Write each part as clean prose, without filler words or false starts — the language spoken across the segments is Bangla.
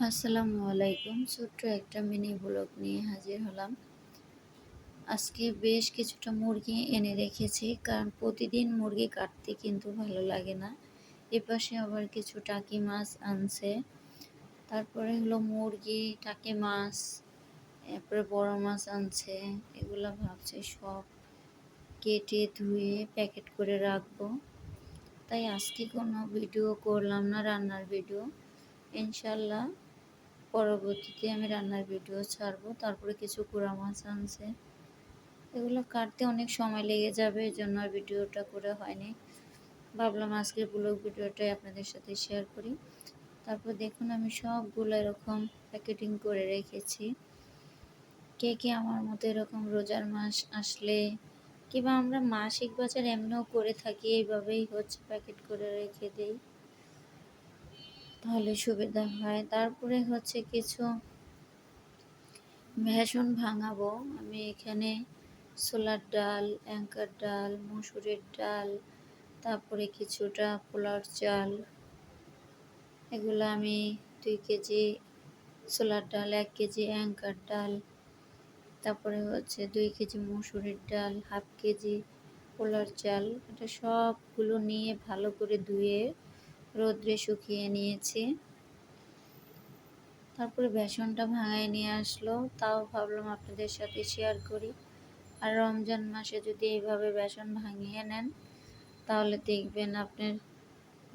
আসসালামু আলাইকুম। ছোট্ট একটা মিনি ব্লগ নিয়ে হাজির হলাম। আজকে বেশ কিছুটা মুরগি এনে রেখেছি, কারণ প্রতিদিন মুরগি কাটতে কিন্তু ভালো লাগে না। এপাশে আবার কিছু টাকি মাছ আনছে। তারপরে হলো মুরগি, টাকি মাছ, এরপরে বড় মাছ আনছে। এগুলা ভাবছি সব কেটে ধুয়ে প্যাকেট করে রাখবো। তাই আজকে কোনো ভিডিও করলাম না, রান্নার ভিডিও। ইনশাল্লাহ পরবর্তীতে আমি রান্নার ভিডিও ছাড়বো। তারপরে কিছু গুঁড়া মাছ আনছে, এগুলো কাটতে অনেক সময় লেগে যাবে, এই জন্য আর ভিডিওটা করে হয়নি। ভাবলাম আজকের ব্লগ ভিডিওটাই আপনাদের সাথে শেয়ার করি। তারপর দেখুন আমি সবগুলো এরকম প্যাকেটিং করে রেখেছি। কে কে আমার মতো এরকম রোজার মাস আসলে কিংবা আমরা মাসিক বাজার এমনিও করে থাকি, এইভাবেই হচ্ছে প্যাকেট করে রেখে দিই, তাহলে সুবিধা হয়। তারপরে হচ্ছে কিছু বেসন ভাঙাবো। আমি এখানে ছোলার ডাল, অ্যাঙ্কার ডাল, মসুরের ডাল, তারপরে কিছুটা পোলার চাল, এগুলো আমি 2 কেজি ছোলার ডাল, 1 কেজি অ্যাঙ্কার ডাল, তারপরে হচ্ছে 2 কেজি মসুরের ডাল, হাফ কেজি পোলার চাল, এটা সবগুলো নিয়ে ভালো করে ধুয়ে রোদ্রে শুকিয়ে নিয়েছি। তারপরে বেসনটা ভাঙায় নিয়ে আসলো, তাও ভাবলাম আপনাদের সাথে শেয়ার করি। আর রমজান মাসে যদি এইভাবে বেসন ভাঙিয়ে নেন, তাহলে দেখবেন আপনার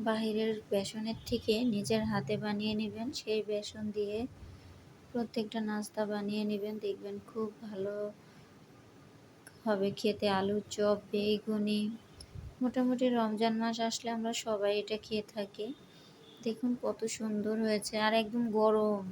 বাহিরের বেসনের থেকে নিজের হাতে বানিয়ে নেবেন, সেই বেসন দিয়ে প্রত্যেকটা নাস্তা বানিয়ে নেবেন, দেখবেন খুব ভালো হবে খেতে। আলুর চপ, বেগুনি, মোটামুটি রমজান মাস আসলে আমরা সবাই এটা খেয়ে থাকি। দেখুন কত সুন্দর হয়েছে, আর একদম গরম।